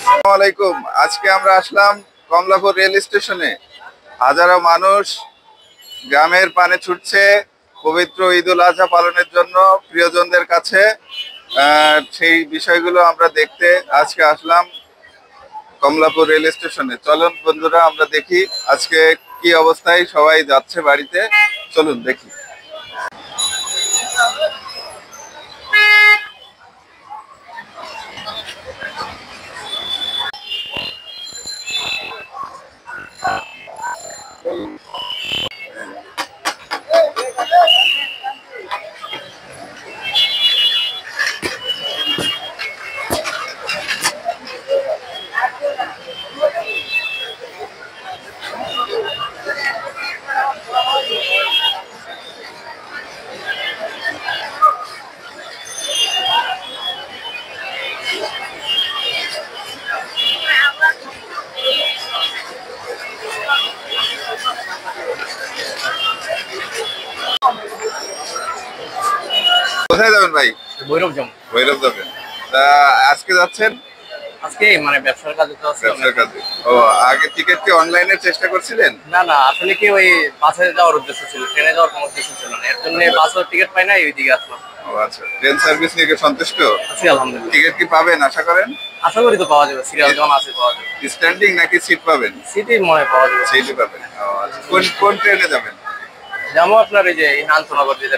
আসসালামাইকুম। আজকে আমরা আসলাম কমলাপুর রেল স্টেশনে। হাজারো মানুষ গ্রামের পানে ছুটছে পবিত্র ঈদ উল আজহা পালনের জন্য প্রিয়জনদের কাছে। সেই বিষয়গুলো আমরা দেখতে আজকে আসলাম কমলাপুর রেল স্টেশনে। চলুন বন্ধুরা, আমরা দেখি আজকে কি অবস্থায় সবাই যাচ্ছে বাড়িতে। চলুন দেখি। কোথায় যাবেন ভাই? ভৈরব যাবো। ভৈরব যাবেন? তা আজকে যাচ্ছেন? আজকে মানে ব্যবসার কাজে তো আছে। ব্যবসার কাজে। ও, আগে টিকিট কি অনলাইনে চেষ্টা করছিলেন? না না, আসলে কি ওই বাসে যাওয়ার উদ্দেশ্য ছিল, ট্রেনে যাওয়ার কোনো উদ্দেশ্য ছিল না। এর জন্য বাসের টিকিট পাই না, ওইদিকে আসলাম। ও আচ্ছা, ট্রেন সার্ভিস নিয়ে কি সন্তুষ্ট? আছি আলহামদুলিল্লাহ। টিকিট কি পাবেন আশা করেন? আশা করি তো পাওয়া যাবে, সিরিয়াল যখন আছে পাওয়া যাবে। স্ট্যান্ডিং নাকি সিট পাবেন? সিটি মনে হয় পাওয়া যাবে। সিটই পাবেন। ও আচ্ছা, কোন কোন ট্রেনে যাবেন? যেমন আপনার এই যে এই নানসনগর যেটা